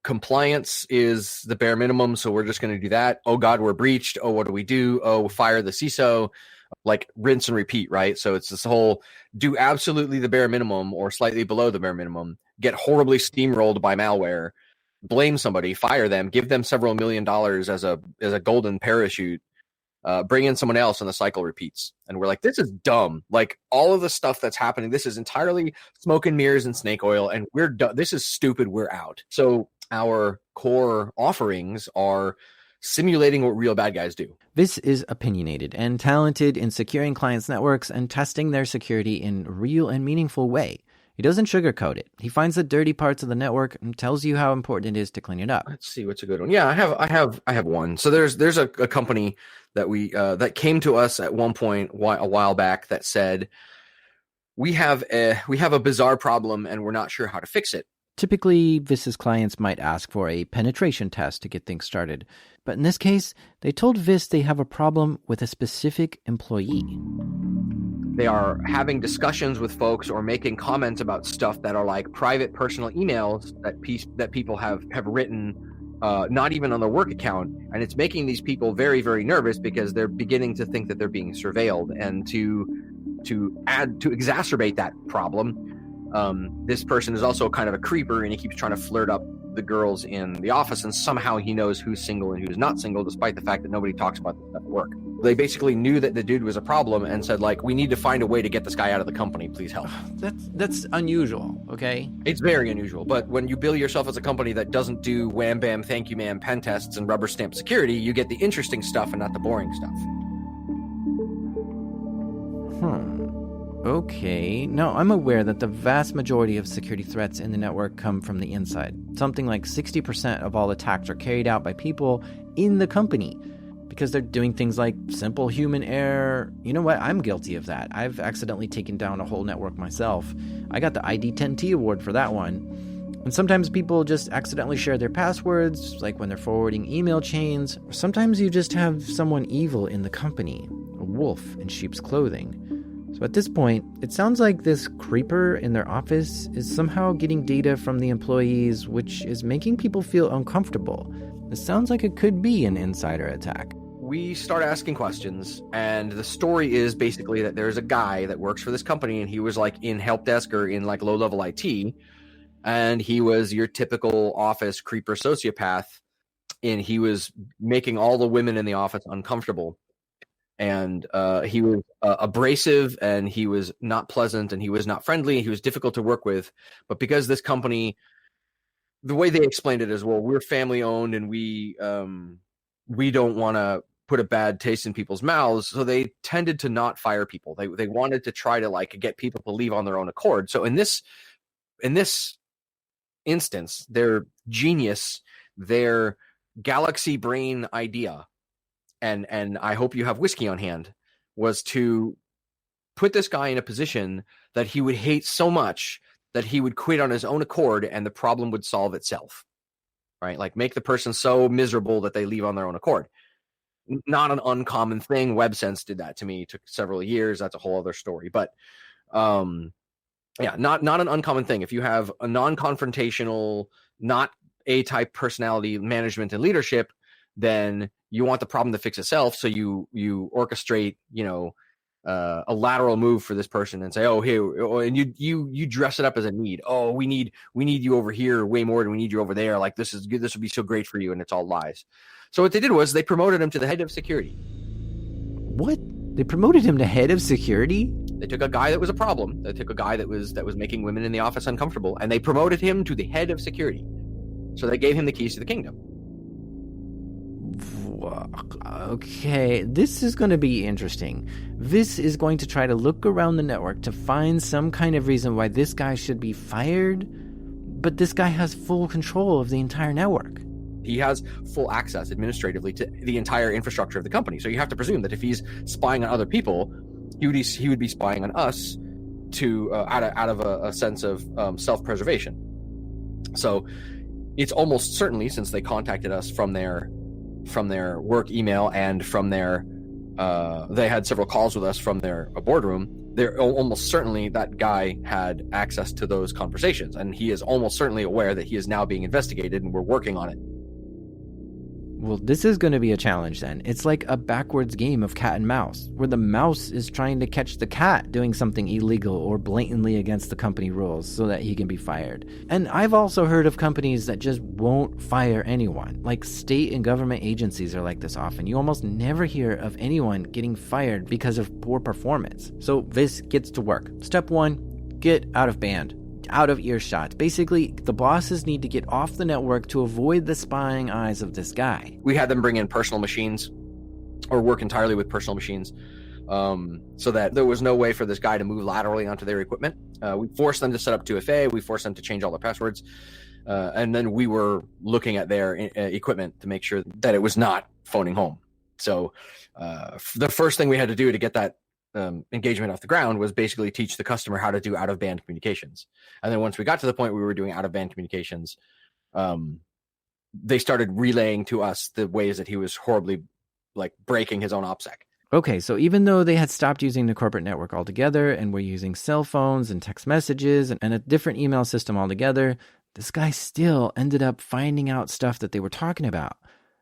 compliance is the bare minimum, so we're just going to do that. Oh God, we're breached. Oh, what do we do? Oh, fire the CISO. Like rinse and repeat, right? So it's this whole do absolutely the bare minimum or slightly below the bare minimum, get horribly steamrolled by malware, blame somebody, fire them, give them several $1 million as a golden parachute, bring in someone else, and the cycle repeats. And we're like, this is dumb. Like all of the stuff that's happening, this is entirely smoke and mirrors and snake oil, and we're done. This is stupid. We're out. So our core offerings are simulating what real bad guys do. This is opinionated and talented in securing clients' networks and testing their security in a real and meaningful way. He doesn't sugarcoat it. He finds the dirty parts of the network and tells you how important it is to clean it up. Let's see what's a good one. Yeah, I have one. So there's a company that we that came to us at one point a while back that said we have a bizarre problem and we're not sure how to fix it. Typically, Vis's clients might ask for a penetration test to get things started. But in this case, they told Vis they have a problem with a specific employee. They are having discussions with folks or making comments about stuff that are like private personal emails that people have written, not even on their work account. And it's making these people very, very nervous because they're beginning to think that they're being surveilled. And to exacerbate that problem, this person is also kind of a creeper, and he keeps trying to flirt up the girls in the office, and somehow he knows who's single and who's not single, despite the fact that nobody talks about this at work. They basically knew that the dude was a problem and said, like, we need to find a way to get this guy out of the company. Please help. That's unusual, okay? It's very unusual. But when you bill yourself as a company that doesn't do wham, bam, thank you, ma'am, pen tests and rubber stamp security, you get the interesting stuff and not the boring stuff. Okay. Now, I'm aware that the vast majority of security threats in the network come from the inside. Something like 60% of all attacks are carried out by people in the company because they're doing things like simple human error. You know what? I'm guilty of that. I've accidentally taken down a whole network myself. I got the ID10T award for that one. And sometimes people just accidentally share their passwords, like when they're forwarding email chains. Or sometimes you just have someone evil in the company, a wolf in sheep's clothing. So at this point, it sounds like this creeper in their office is somehow getting data from the employees, which is making people feel uncomfortable. It sounds like it could be an insider attack. We start asking questions, and the story is basically that there's a guy that works for this company, and he was like in help desk or in like low-level IT, and he was your typical office creeper sociopath, and he was making all the women in the office uncomfortable. And he was abrasive, and he was not pleasant, and he was not friendly, and he was difficult to work with. But because this company, the way they explained it is, well, we're family owned, and we don't want to put a bad taste in people's mouths. So they tended to not fire people. They wanted to try to like get people to leave on their own accord. So in this instance, their genius, their galaxy brain idea, and I hope you have whiskey on hand, was to put this guy in a position that he would hate so much that he would quit on his own accord and the problem would solve itself, right? Like make the person so miserable that they leave on their own accord. Not an uncommon thing. WebSense did that to me. It took several years. That's a whole other story. But yeah, not an uncommon thing. If you have a non-confrontational, not A-type personality management and leadership, then you want the problem to fix itself. So you orchestrate, a lateral move for this person and say, oh, hey, and you dress it up as a need. Oh, we need you over here way more than we need you over there. Like this is good. This would be so great for you. And it's all lies. So what they did was they promoted him to the head of security. What? They promoted him to head of security? They took a guy that was a problem. They took a guy that was making women in the office uncomfortable, and they promoted him to the head of security. So they gave him the keys to the kingdom. Okay, this is going to be interesting. This is going to try to look around the network to find some kind of reason why this guy should be fired, but this guy has full control of the entire network. He has full access administratively to the entire infrastructure of the company. So you have to presume that if he's spying on other people, he would be spying on us to out of a sense of self-preservation. So it's almost certainly, since they contacted us from their work email and from their they had several calls with us from their boardroom. They're almost certainly that guy had access to those conversations, and he is almost certainly aware that he is now being investigated, and we're working on it. Well, this is going to be a challenge then. It's like a backwards game of cat and mouse, where the mouse is trying to catch the cat doing something illegal or blatantly against the company rules so that he can be fired. And I've also heard of companies that just won't fire anyone. Like state and government agencies are like this often. You almost never hear of anyone getting fired because of poor performance. So this gets to work. Step 1, get out of band. Out of earshot. Basically, the bosses need to get off the network to avoid the spying eyes of this guy. We had them bring in personal machines or work entirely with personal machines, so that there was no way for this guy to move laterally onto their equipment. We forced them to set up 2FA. We forced them to change all their passwords. And then we were looking at their equipment to make sure that it was not phoning home. So the first thing we had to do to get that engagement off the ground was basically teach the customer how to do out-of-band communications. And then once we got to the point where we were doing out-of-band communications, they started relaying to us the ways that he was horribly breaking his own OPSEC. Okay, so even though they had stopped using the corporate network altogether and were using cell phones and text messages and a different email system altogether, this guy still ended up finding out stuff that they were talking about.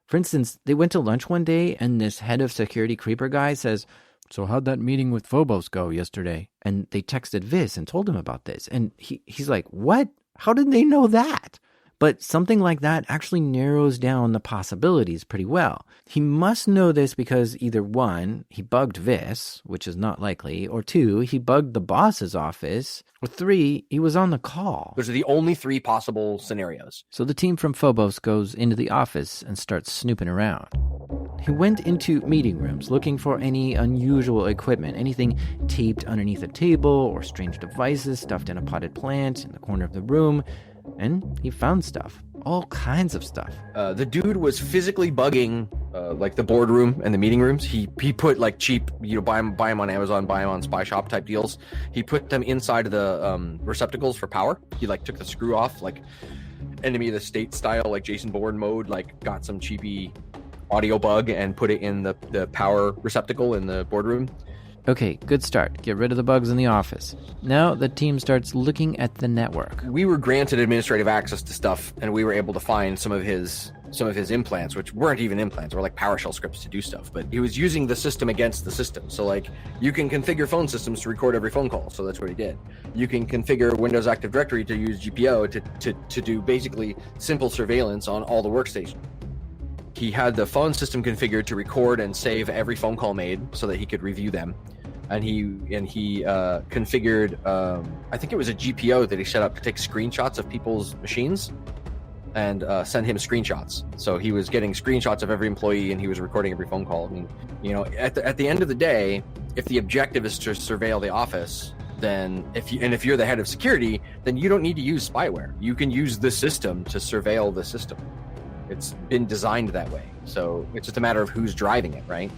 For instance, they went to lunch one day and this head of security creeper guy says, "So how'd that meeting with Phobos go yesterday?" And they texted Vis and told him about this. And he's like, what? How did they know that? But something like that actually narrows down the possibilities pretty well. He must know this because either 1, he bugged Vis, which is not likely, or 2, he bugged the boss's office, or 3, he was on the call. Those are the only 3 possible scenarios. So the team from Phobos goes into the office and starts snooping around. He went into meeting rooms looking for any unusual equipment, anything taped underneath a table or strange devices stuffed in a potted plant in the corner of the room. And he found stuff. All kinds of stuff. The dude was physically bugging the boardroom and the meeting rooms. He put cheap, buy them on Amazon, buy them on Spy Shop type deals. He put them inside of the receptacles for power. He took the screw off, Enemy of the State style, Jason Bourne mode, got some cheapy audio bug and put it in the power receptacle in the boardroom. Okay, good start. Get rid of the bugs in the office. Now the team starts looking at the network. We were granted administrative access to stuff, and we were able to find some of his implants, which weren't even implants, were PowerShell scripts to do stuff. But he was using the system against the system. So you can configure phone systems to record every phone call. So that's what he did. You can configure Windows Active Directory to use GPO to do basically simple surveillance on all the workstations. He had the phone system configured to record and save every phone call made so that he could review them. And he configured, I think it was a GPO that he set up to take screenshots of people's machines and send him screenshots. So he was getting screenshots of every employee and he was recording every phone call. I mean, at the end of the day, if the objective is to surveil the office, then if you're the head of security, then you don't need to use spyware. You can use the system to surveil the system. It's been designed that way. So it's just a matter of who's driving it, right?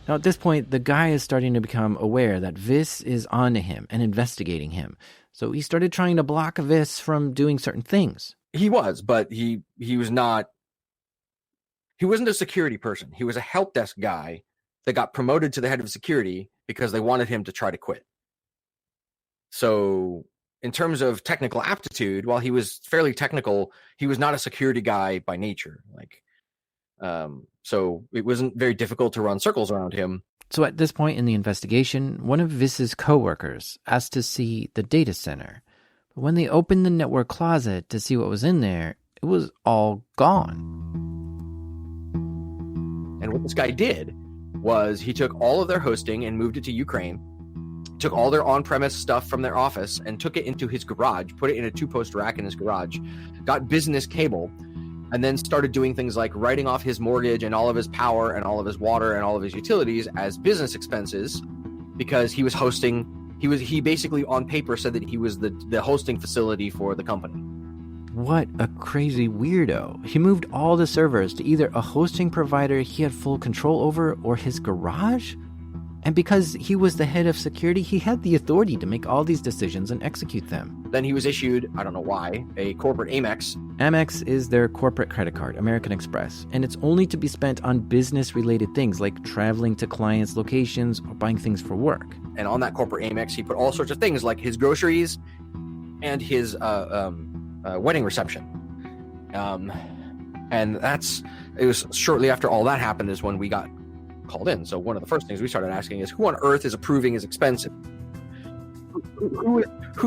Now, at this point, the guy is starting to become aware that Vis is onto him and investigating him. So he started trying to block Vis from doing certain things. He was, but he was not. He wasn't a security person. He was a help desk guy that got promoted to the head of security because they wanted him to try to quit. So in terms of technical aptitude, while he was fairly technical, he was not a security guy by nature. So it wasn't very difficult to run circles around him. So at this point in the investigation, one of Vis's coworkers asked to see the data center. But when they opened the network closet to see what was in there, it was all gone. And what this guy did was he took all of their hosting and moved it to Ukraine, took all their on-premise stuff from their office and took it into his garage, put it in a 2-post rack in his garage, got business cable, and then started doing things like writing off his mortgage and all of his power and all of his water and all of his utilities as business expenses because he was hosting. He basically on paper said that he was the hosting facility for the company. What a crazy weirdo. He moved all the servers to either a hosting provider he had full control over or his garage. And because he was the head of security, he had the authority to make all these decisions and execute them. Then he was issued, I don't know why, a corporate Amex. Amex is their corporate credit card, American Express, and it's only to be spent on business-related things like traveling to clients' locations or buying things for work. And on that corporate Amex, he put all sorts of things like his groceries and his wedding reception. And it was shortly after all that happened is when we got called in. So one of the first things we started asking is, who on earth is approving his expenses?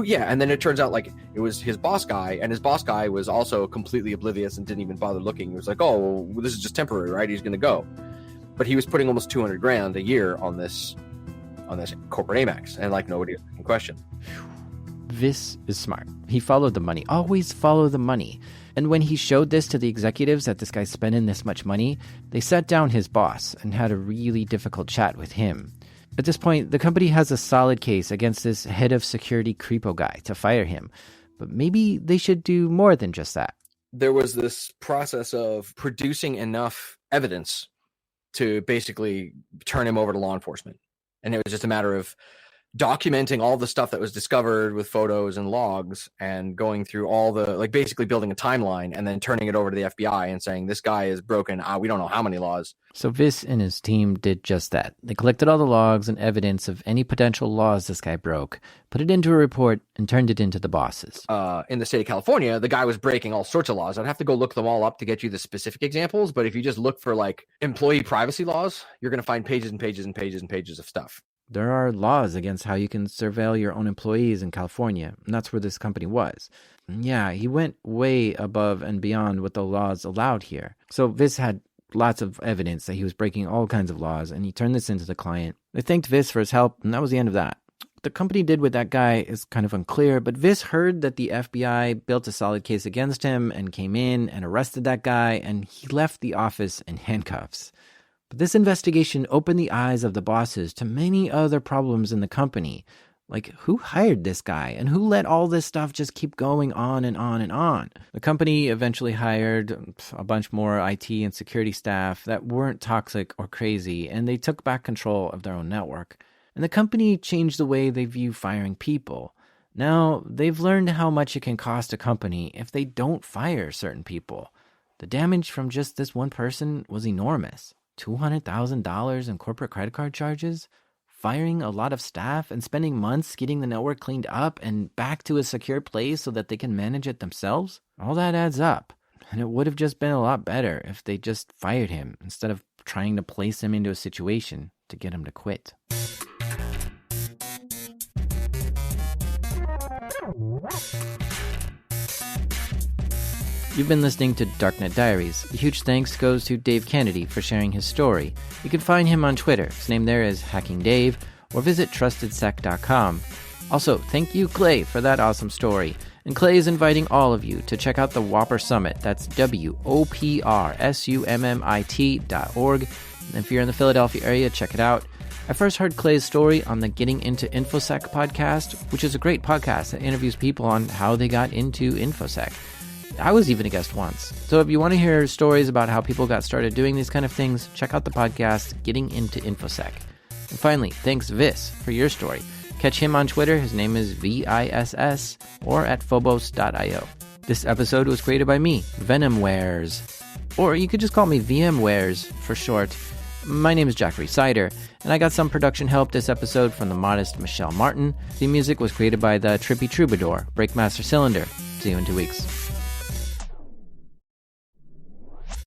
Yeah, and then it turns out like it was his boss guy, and his boss guy was also completely oblivious and didn't even bother looking. He was like, oh, well, this is just temporary, right? He's going to go. But he was putting almost $200,000 a year on this corporate Amex, and like nobody was asking question. This is smart. He followed the money. Always follow the money. And when he showed this to the executives that this guy's spending this much money, they sat down his boss and had a really difficult chat with him. At this point, the company has a solid case against this head of security creepo guy to fire him. But maybe they should do more than just that. There was this process of producing enough evidence to basically turn him over to law enforcement. And it was just a matter of documenting all the stuff that was discovered with photos and logs and going through all the, like basically building a timeline and then turning it over to the FBI and saying, this guy is broken. We don't know how many laws. So Viss and his team did just that. They collected all the logs and evidence of any potential laws this guy broke, put it into a report, and turned it into the bosses. In the state of California, the guy was breaking all sorts of laws. I'd have to go look them all up to get you the specific examples. But if you just look for like employee privacy laws, you're going to find pages and pages and pages and pages of stuff. There are laws against how you can surveil your own employees in California, and that's where this company was. Yeah, he went way above and beyond what the laws allowed here. So Viss had lots of evidence that he was breaking all kinds of laws, and he turned this into the client. They thanked Viss for his help, and that was the end of that. What the company did with that guy is kind of unclear, but Viss heard that the FBI built a solid case against him and came in and arrested that guy, and he left the office in handcuffs. But this investigation opened the eyes of the bosses to many other problems in the company. Like, who hired this guy and who let all this stuff just keep going on and on and on? The company eventually hired a bunch more IT and security staff that weren't toxic or crazy, and they took back control of their own network. And the company changed the way they view firing people. Now, they've learned how much it can cost a company if they don't fire certain people. The damage from just this one person was enormous. $200,000 in corporate credit card charges, firing a lot of staff, and spending months getting the network cleaned up and back to a secure place so that they can manage it themselves. All that adds up. And it would have just been a lot better if they just fired him instead of trying to place him into a situation to get him to quit. You've been listening to Darknet Diaries. A huge thanks goes to Dave Kennedy for sharing his story. You can find him on Twitter. His name there is Hacking Dave, or visit trustedsec.com. Also, thank you, Clay, for that awesome story. And Clay is inviting all of you to check out the Whopper Summit. That's WOPRSUMMIT.org. And if you're in the Philadelphia area, check it out. I first heard Clay's story on the Getting Into InfoSec podcast, which is a great podcast that interviews people on how they got into InfoSec. I was even a guest once. So if you want to hear stories about how people got started doing these kind of things, check out the podcast, Getting Into InfoSec. And finally, thanks Viss for your story. Catch him on Twitter. His name is VISS, or at phobos.io. This episode was created by me, Venomwares. Or you could just call me VMwares for short. My name is Jeffrey Sider, and I got some production help this episode from the modest Michelle Martin. The music was created by the Trippy Troubadour, Breakmaster Cylinder. See you in 2 weeks.